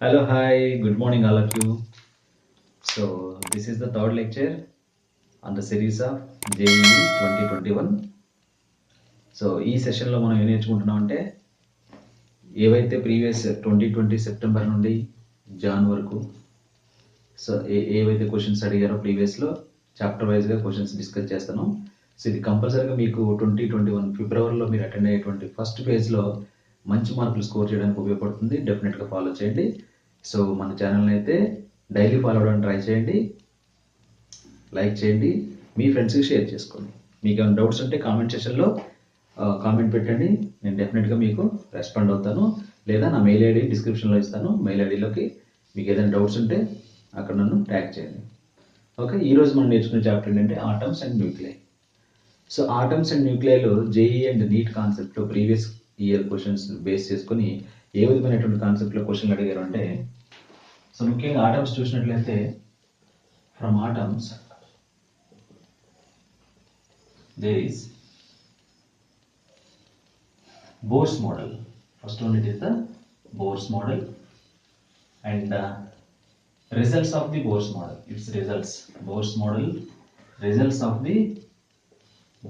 Hello, hi, good morning, all of you. So, this is the third lecture on the series of JEE 2021. So ఈ సెషన్లో మనం ఏం నేర్చుకుంటున్నాం అంటే ఏవైతే ప్రీవియస్ 2020 సెప్టెంబర్ నుండి జాన్ వరకు సో ఏవైతే క్వశ్చన్స్ అడిగారో ప్రీవియస్లో చాప్టర్ వైజ్గా క్వశ్చన్స్ డిస్కస్ చేస్తాను. సో ఇది కంపల్సరీగా మీకు 2021 ఫిబ్రవరిలో మీరు అటెండ్ అయ్యేటువంటి ఫస్ట్ పేజ్లో మంచి మార్కులు స్కోర్ చేయడానికి ఉపయోగపడుతుంది. డెఫినెట్గా ఫాలో చేయండి. సో మన ఛానల్ని అయితే డైలీ ఫాలో అవ్వడానికి ట్రై చేయండి, లైక్ చేయండి, మీ ఫ్రెండ్స్కి షేర్ చేసుకోండి. మీకు ఏమైనా డౌట్స్ ఉంటే కామెంట్ సెషన్లో కామెంట్ పెట్టండి, నేను డెఫినెట్గా మీకు రెస్పాండ్ అవుతాను. లేదా నా మెయిల్ ఐడి డిస్క్రిప్షన్లో ఇస్తాను, మెయిల్ ఐడిలోకి మీకు ఏదైనా డౌట్స్ ఉంటే అక్కడ నన్ను ట్యాగ్ చేయండి. ఓకే, ఈరోజు మనం నేర్చుకునే చాప్టర్ ఏంటంటే atoms and nuclei. So atoms and న్యూక్లియైలో జేఈ అండ్ నీట్ కాన్సెప్ట్లో ప్రీవియస్ ఇయర్ క్వశ్చన్స్ బేస్ చేసుకొని ఏ విధమైనటువంటి కాన్సెప్ట్లో క్వశ్చన్లు అడిగారు అంటే, సో ముఖ్యంగా ఆటమ్స్ చూసినట్లయితే from atoms there is Bohr's model. First one, it is the Bohr's model and results of the Bohr's model. Its results, Bohr's model, results of the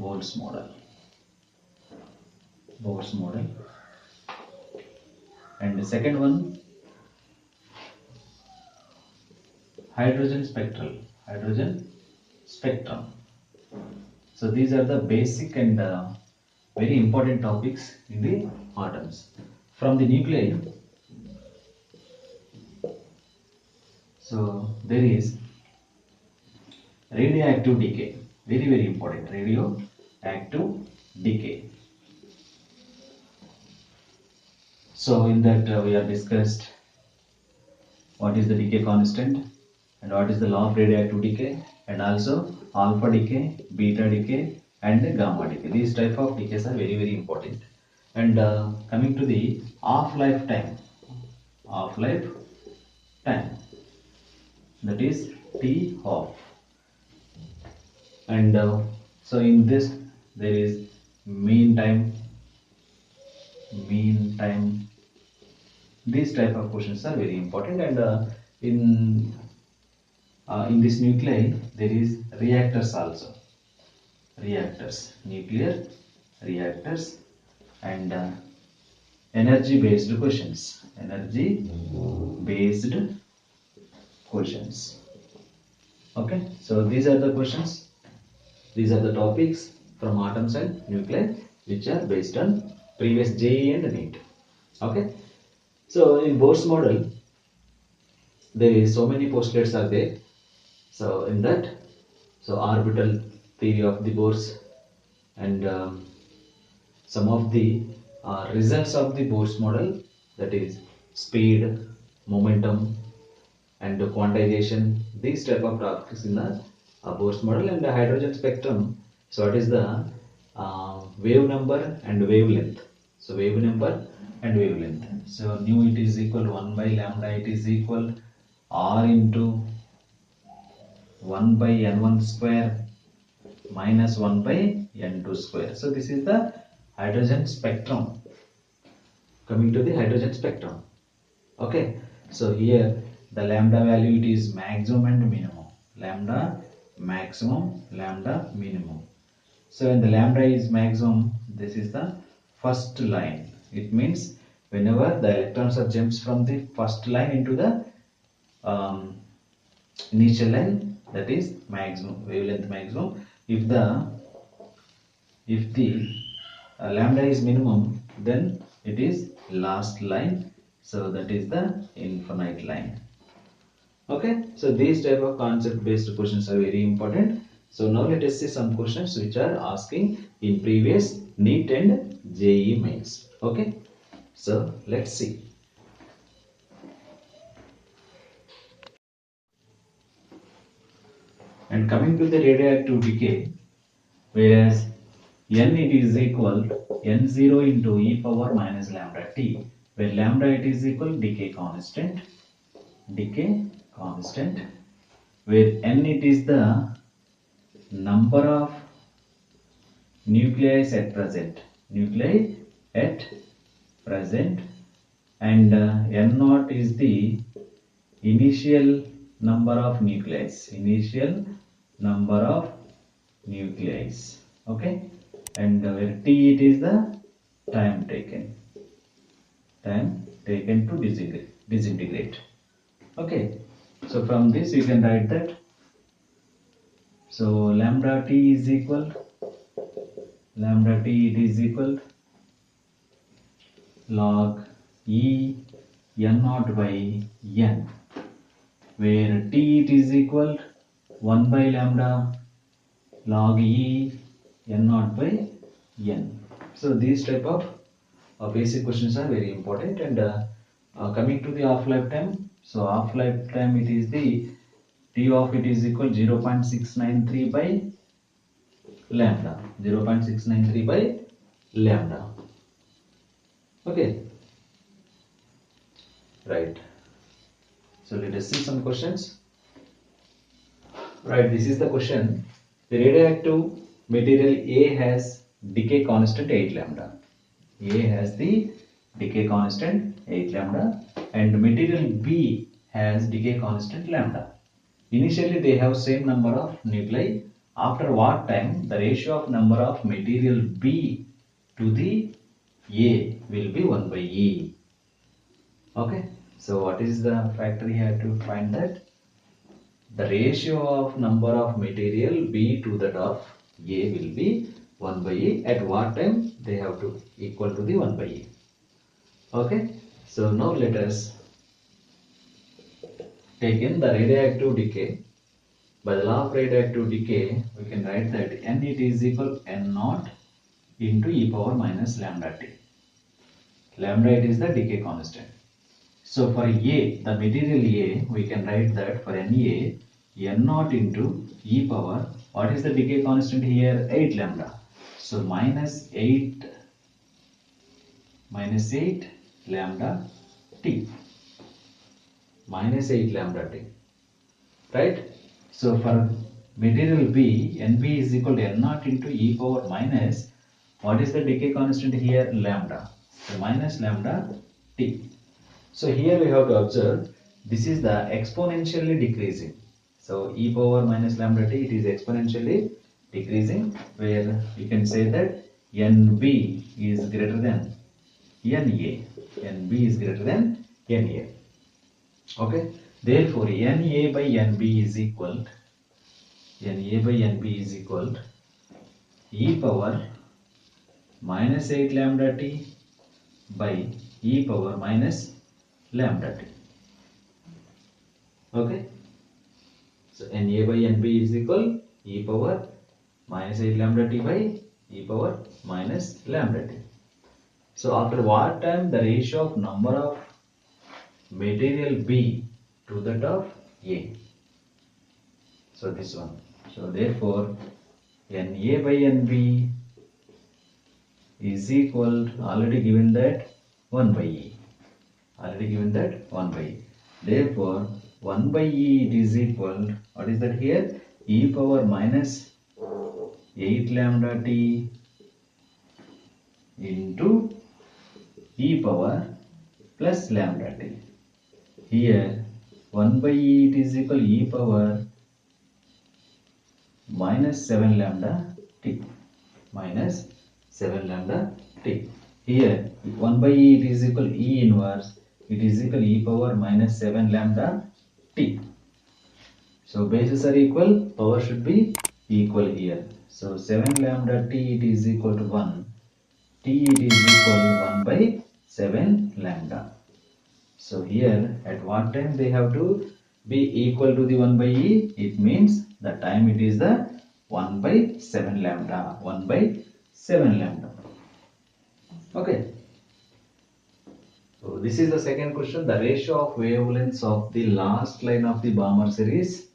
Bohr's model, Bohr's model. And the second one, hydrogen spectrum. So these are the basic and very important topics in the atoms. From the nuclei, so there is radioactive decay, very important, radioactive decay. So in that we have discussed what is the decay constant and what is the law of radioactive decay, and also alpha decay, beta decay and gamma decay. These type of decays are very important. And coming to the half-life time, that is T half. And so in this there is mean time. These type of questions are very important. And in this nuclei there is reactors also, nuclear reactors, and energy based questions. Okay, so these are the questions, these are the topics from atoms and nuclei which are based on previous JEE and NEET. Okay, so in Bohr's model there is so many postulates are there. So in that, so orbital theory of the Bohr's and some of the results of the Bohr's model, that is speed, momentum and quantization, these type of topics in the Bohr's model. And the hydrogen spectrum, so what is the wave number and wavelength. So wave number and wavelength, so nu it is equal 1 by lambda, it is equal r into 1 by n1 square minus 1 by n2 square. So this is the hydrogen spectrum. Coming to the hydrogen spectrum, okay, so here the lambda value, it is maximum and minimum, lambda maximum, lambda minimum. So when the lambda is maximum, this is the first line. It means whenever the electrons are jumps from the first line into the initial line, that is maximum, wavelength maximum. If the lambda is minimum, then it is last line, so that is the infinite line. Okay, so these type of concept based questions are very important. So now let us see some questions which are asking in previous NEET and JEE mains. Okay, so let's see. And coming to the radioactive decay, whereas n it is equal n0 into e power minus lambda t, where lambda it is equal decay constant, where n it is the number of nuclei at present, and n naught is the initial number of nuclei. Initial number of nuclei. Okay, and where t it is the time taken. Time taken to disintegrate. Okay, so from this you can write that. So lambda t is equal it is equal log e n naught by n, where t it is equal 1 by lambda log e n naught by n. So these type of basic questions are very important. And coming to the half lifetime, so half lifetime it is the t of it is equal 0.693 by lambda, 0.693 by lambda. Okay, right. So let us see some questions. Right, this is the question. The radioactive material A has decay constant 8 lambda. A has the decay constant 8 lambda and material B has decay constant lambda. Initially they have same number of nuclei. After what time the ratio of number of material B to the A will be 1 by E. Okay, so what is the factor here to find that? The ratio of number of material B to that of A will be 1 by E. At what time they have to equal to the 1 by E. Okay, so now let us take in the radioactive decay. By the law of radioactive decay, we can write that n it is equal n naught into e power minus lambda t. Lambda it is the decay constant. So for A, the material A, we can write that for Na, n naught into e power, what is the decay constant here? 8 lambda. So minus 8 lambda t. Minus 8 lambda t. Right? So for material B, Nb is equal to n naught into e power minus, what is the decay constant here? Lambda. So minus lambda t. So here we have to observe, this is the exponentially decreasing. So e power minus lambda t, it is exponentially decreasing, where you can say that Nb is greater than Na. Nb is greater than Na. Okay. Therefore, Na by Nb is equal e power minus 8 lambda t by e power minus lambda t. Okay. So Na by Nb is equal e power minus 8 lambda t by e power minus lambda t. So after what time the ratio of number of material B to that of A. So this one. So therefore Na by Nb is equal to, already given that 1 by E. Already given that 1 by E. Therefore 1 by E it is equal, what is that here? E power minus 8 lambda t into e power plus lambda t. Here 1 by E it is equal e power minus 7 lambda t. Minus 7 lambda t. Here 1 by E it is equal E inverse, it is equal e power minus 7 lambda t. So bases are equal, power should be equal here. So 7 lambda t it is equal to 1, t it is equal to 1 by 7 lambda. So here at what time they have to be equal to the 1 by E? It means the time it is the 1 by 7 lambda. 1 by 7 lambda. Okay. So this is the second question. The ratio of wavelengths of the last line of the Balmer series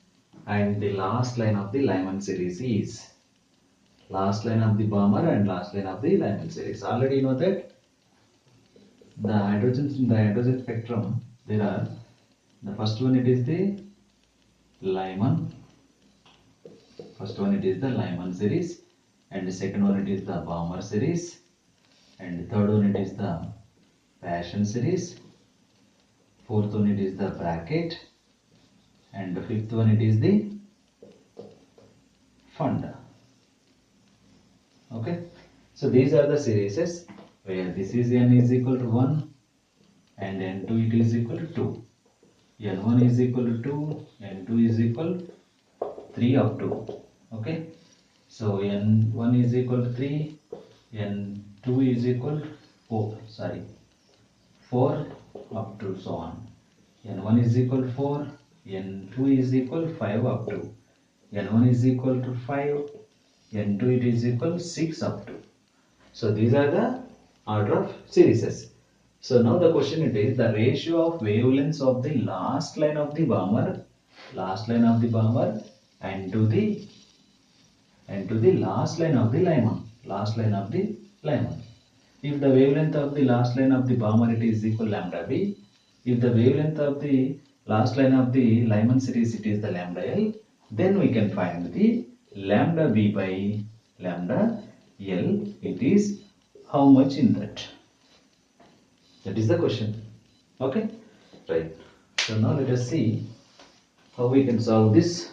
and the last line of the Lyman series is. Last line of the Balmer and last line of the Lyman series. Already you know that the hydrogens in the hydrogen spectrum, there are, the first one it is the Lyman. First one it is the Lyman series, and the second one it is the Balmer series, and the third one it is the Paschen series, fourth one it is the bracket, and the fifth one it is the fund. Okay, so these are the series where this is n is equal to 1 and n2 it is equal to 2. n1 is equal to 2, n2 is equal to 3 up to. Okay, so n1 is equal to 3, n2 is equal to 4 up to so on. n1 is equal to 4, n2 is equal to 5 up to, n1 is equal to 5, n2 it is equal to 6 up to. So these are the order of series. So now the question it is the ratio of wavelengths of the last line of the bomber, and to the last line of the Lyman. If the wavelength of the last line of the bomber it is equal lambda b, if the wavelength of the last line of the Lyman series it is the lambda L, then we can find the lambda b by lambda L. It is how much in that? That is the question. Okay, right. So now let us see how we can solve this.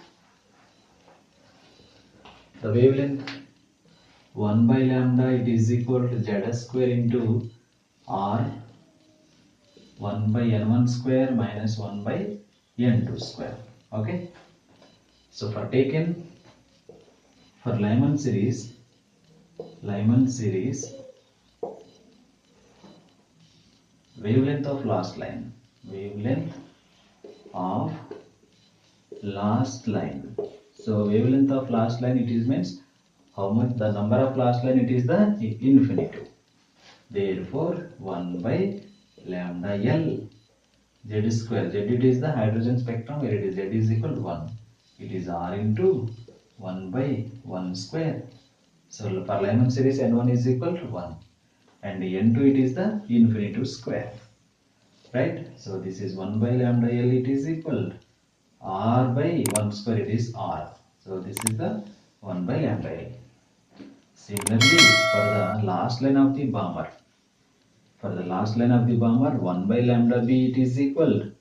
The wavelength 1 by lambda it is equal to z square into r 1 by n1 square minus 1 by n2 square. Okay, so for Lyman series wavelength of last line, so wavelength of last line it is means how much the number of last line it is the infinitive. Therefore 1 by lambda L z square, z it is the hydrogen spectrum where it is z is equal to 1, it is r into 1 by 1 square. So for Lyman series n1 is equal to 1 and n2 it is the infinitive square, right? So this is 1 by lambda L it is equal to r by 1 square, it is r. So this is the 1 by lambda L. Similarly for the last line of the bomber, 1 by lambda b it is equal to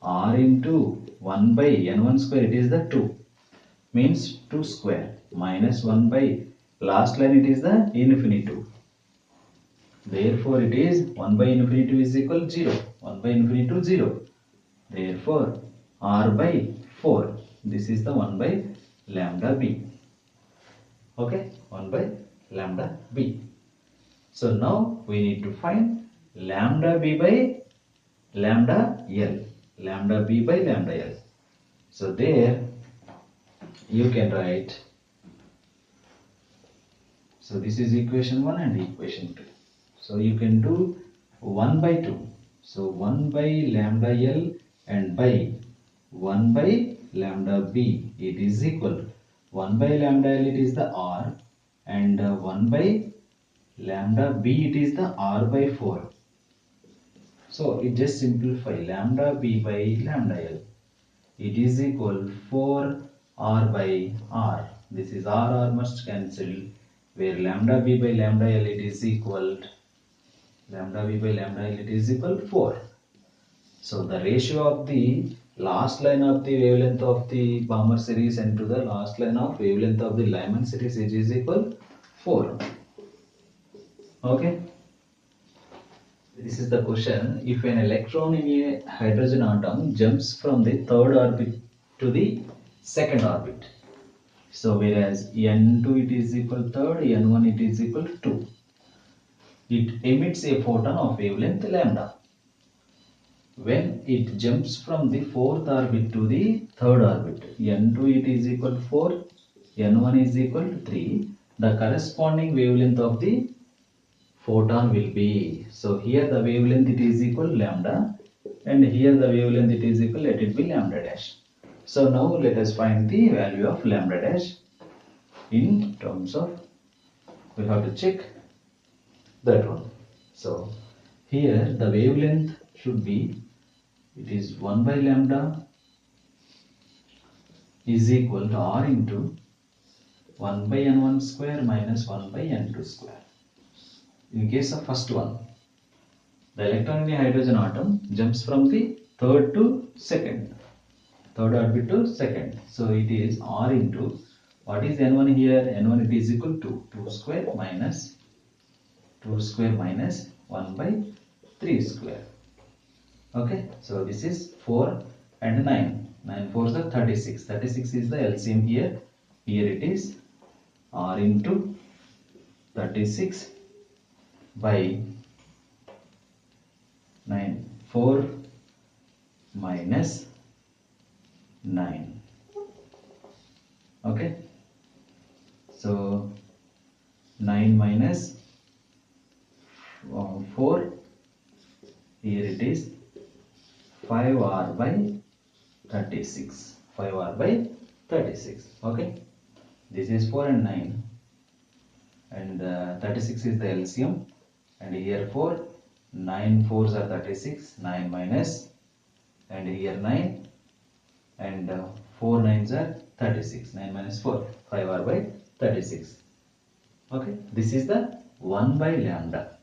r into 1 by n1 square, it is the 2, means 2 square, minus 1 by last line it is the infinitive. Therefore it is 1 by infinitive is equal to 0, 1 by infinitive 0. Therefore r by 4, this is the 1 by lambda b. Okay, 1 by lambda b. So now we need to find lambda b by lambda L. So there you can write, so this is equation 1 and equation 2. So you can do 1 by 2. So 1 by lambda L and by 1 by lambda b, it is equal to 1 by lambda L it is the r and 1 by lambda b it is the r by 4. So it just simplify lambda b by lambda L, it is equal 4 r by r. This is r must cancel, where lambda b by lambda L it is equal 4. So the ratio of the last line of the wavelength of the bomber series and to the last line of wavelength of the Lyman series is equal 4. Okay, this is the question. If an electron in a hydrogen atom jumps from the third orbit to the second orbit, so whereas n2 it is equal third, n1 it is equal to 2, it emits a photon of wavelength lambda. When it jumps from the fourth orbit to the third orbit, n2 it is equal to 4, n1 is equal to 3, the corresponding wavelength of the photon will be, so here the wavelength it is equal lambda and here the wavelength it is equal, let it be lambda dash. So now let us find the value of lambda dash in terms of, we have to check that one. So here the wavelength should be, it is 1 by lambda is equal to r into 1 by n1 square minus 1 by n2 square. In case of first one, the electron in a hydrogen atom jumps from the third to second. Third orbit to second. So it is r into, what is n1 here? N1 it is equal to 2 square minus 1 by 3 square. Okay, so this is 4 and 9. 9 4s are 36. 36 is the LCM here. Here it is r into 36 by 9. 4 minus 9. Okay, so 9 minus 4, here it is 5r by 36. 5r by 36. Okay, this is 4 and 9, and 36 is the LCM, and here 4, 9 4s are 36, 9 minus, and here 9, and 4 9s are 36, 9 minus 4, 5r by 36. Okay, this is the 1 by lambda.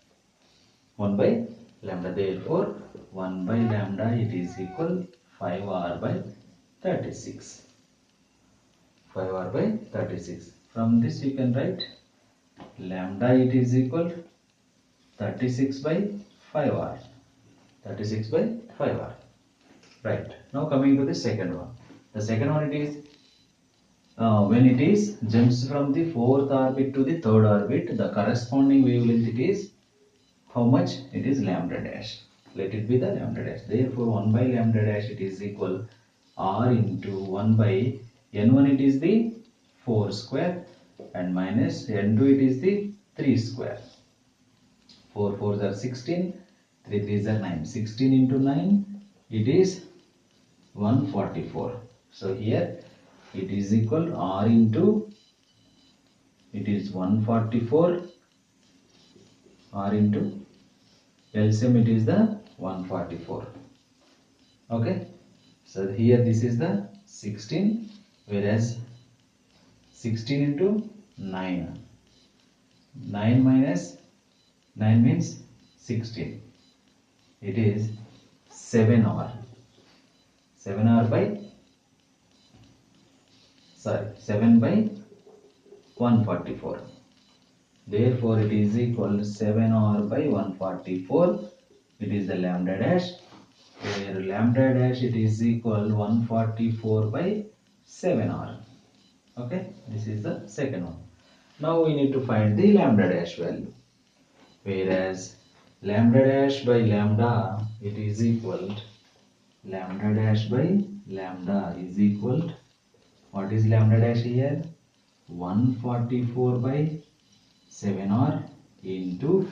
1 by lambda, therefore 1 by lambda it is equal 5r by 36. 5r by 36. From this you can write lambda it is equal 36 by 5r. 36 by 5r. Right. Now coming to the second one. The second one, it is when it is jumps from the fourth orbit to the third orbit, the corresponding wavelength it is how much? It is lambda dash. Let it be the lambda dash. Therefore 1 by lambda dash it is equal r into 1 by n1 it is the 4 square and minus n2 it is the 3 square. 4 4s are 16, 3 3s are 9. 16 into 9 it is 144. So here it is equal r into, it is 144, r into LCM it is the 144. Okay, so here this is the 16, whereas 16 into 9, 9 minus 9 means 16, it is 7r. 7r by 7 by 144. Therefore it is equal 7r by 144. It is the lambda dash, where lambda dash it is equal 144 by 7r. Okay, this is the second one. Now we need to find the lambda dash value, whereas lambda dash by lambda it is equal, lambda dash by lambda is equal, what is lambda dash here? 144 by 7r into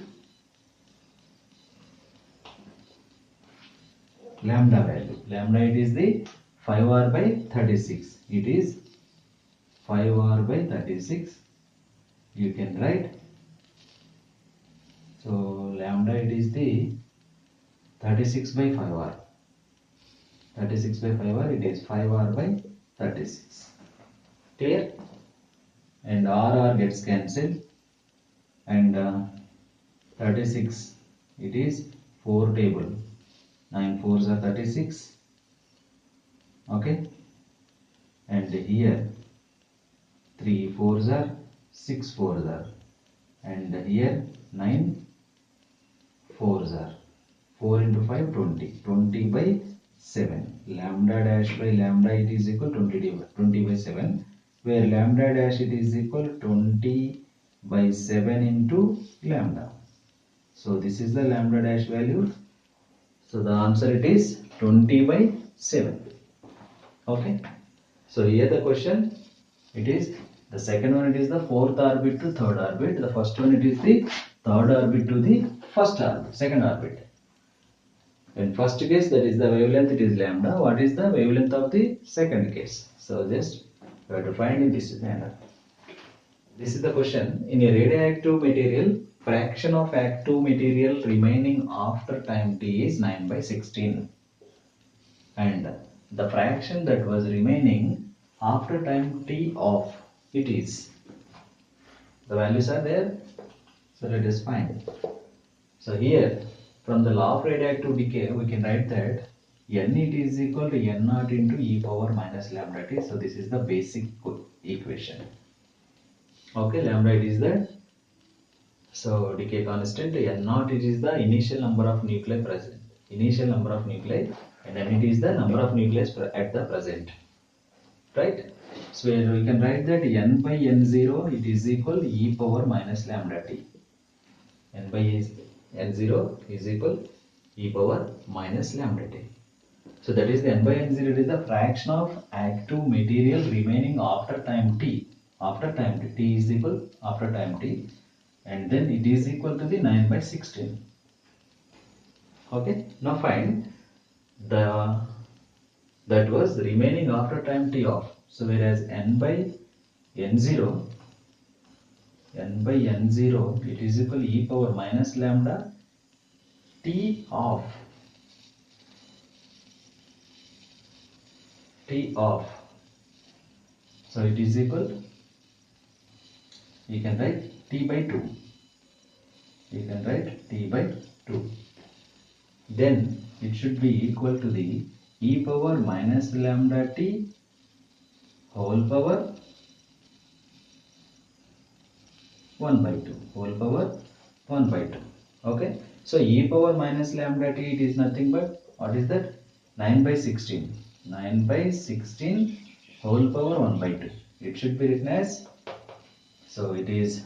lambda value. Lambda it is the 5r by 36. It is 5r by 36. You can write. So lambda it is the 36 by 5r. 36 by 5r, it is 5r by 36. Clear? And r gets cancelled, and 36 it is 4 table, 9 4s are 36. Okay, and here 3 4s are 6 4s are, and here 9 4s are, 4 into 5 20, 20 by 7. Lambda dash by lambda it is equal 20 by 7, where lambda dash it is equal 20 by 7 into lambda. So this is the lambda dash value. So the answer it is 20 by 7. Okay. So here the question, it is the second one, it is the fourth orbit to third orbit. The first one it is the third orbit to the first orbit, second orbit. In first case, that is the wavelength, it is lambda. What is the wavelength of the second case? So just we have to find in this manner. This is the question. In a radioactive material, fraction of active material remaining after time t is 9 by 16. And the fraction that was remaining after time t of it is, the values are there. So let us find. So here, from the law of radioactive decay, we can write that n it is equal to n naught into e power minus lambda t. So this is the basic equation. Okay, lambda it is the decay constant, n naught it is the initial number of nuclei present, initial number of nuclei, and n it is the number of nuclei at the present, right? So we can write that n by n0 it is equal e power minus lambda t. N by n0 is equal e power minus lambda t. So that is the n by n0, it is the fraction of active material remaining after time t. After time t, t is equal after time t, and then it is equal to the 9 by 16. Okay, now find the that was remaining after time t off. So whereas n by n0 it is equal e power minus lambda t off. So it is equal, you can write t by 2. You can write t by 2. Then it should be equal to the e power minus lambda t whole power 1 by 2. Whole power 1 by 2. Okay. So e power minus lambda t, it is nothing but, what is that? 9 by 16. 9 by 16 whole power 1 by 2. It should be written as, so it is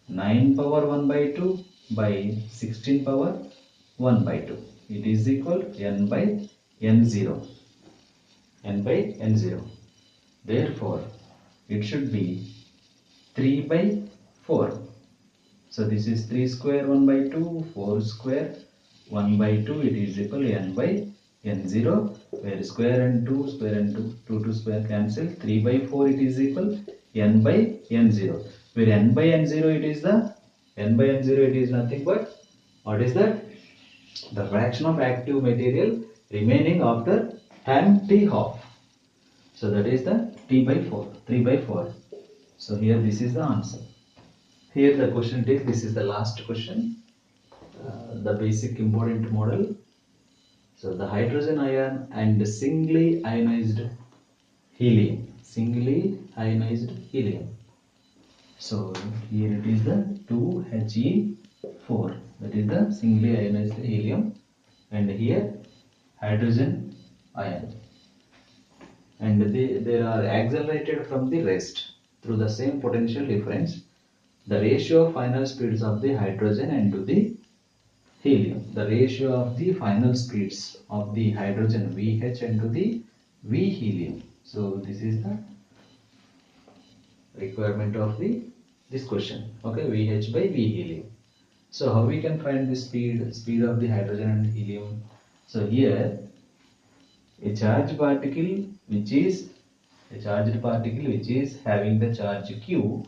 9 power 1 by 2 by 16 power 1 by 2. It is equal to n by n0. N by n0. Therefore, it should be 3 by 4. So this is 3 square 1 by 2, 4 square 1 by 2. It is equal to n by n0, where square and 2 2 square cancel. 3 by 4 it is equal n by n0, where n by n0 it is the, n by n0 it is nothing but, what is that? The fraction of active material remaining after time t half. So that is the t by 4, 3 by 4. So here this is the answer. Here the question is, this is the last question, the basic important model. So the hydrogen ion and singly ionized helium. So here it is the 2He4, that is the singly ionized helium, and here hydrogen ion, and they are accelerated from the rest through the same potential difference. The ratio of final speeds of the hydrogen and to the helium, the ratio of the final speeds of the hydrogen VH and to the V helium. So this is the requirement of this question. Okay, VH by V helium. So how we can find the speed of the hydrogen and helium? So here a charged particle which is having the charge Q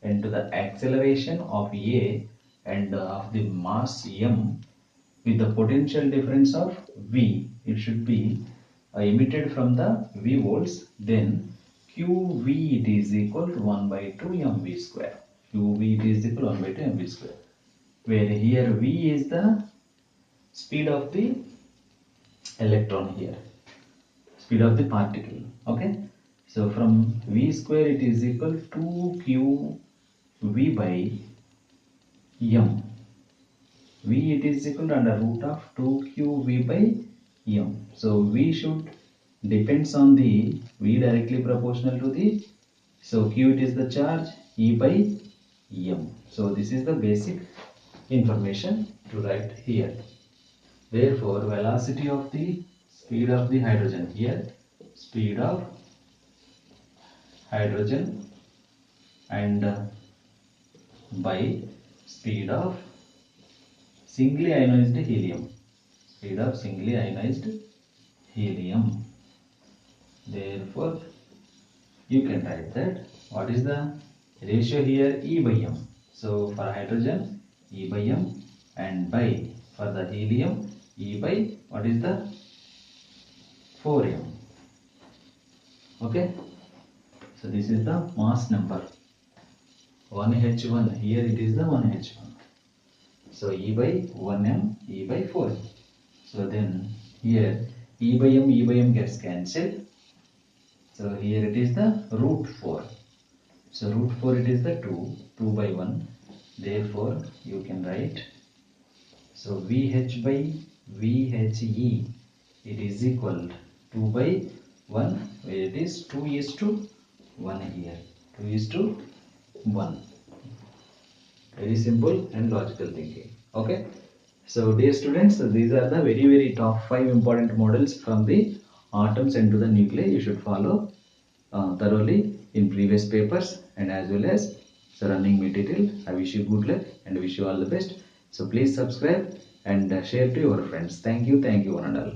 and to the acceleration of A and of the mass m with the potential difference of V, it should be emitted from the V volts, then QV it is equal to 1 by 2 mv square. QV it is equal to 1 by 2 mv square, where here V is the speed of the electron, here speed of the particle. Okay, so from V square it is equal to QV by m. V it is equal to under root of 2QV by m. So V should depends on the V directly proportional to the, so Q it is the charge, E by m. So this is the basic information to write here. Therefore velocity of the speed of the hydrogen, here speed of hydrogen and by speed of singly ionized helium, Therefore you can write that what is the ratio here, E by m. So for hydrogen E by m, and by for the helium E by, what is the 4m. Okay, so this is the mass number 1H1, here it is the 1H1. So E by 1m, E by 4m. So then Here e by m gets cancelled. So here it is the root 4. So root 4 it is the 2 by 1. Therefore you can write, so VH by VHE, it is equal 2 by 1, where it is 2 is to 1 here. 2 is to 1. Very simple and logical thinking. Okay. So dear students, these are the very top 5 important models from the atoms and to the nuclei. You should follow thoroughly in previous papers and as well as surrounding material. I wish you good luck and wish you all the best. So please subscribe and share to your friends. Thank you one and all.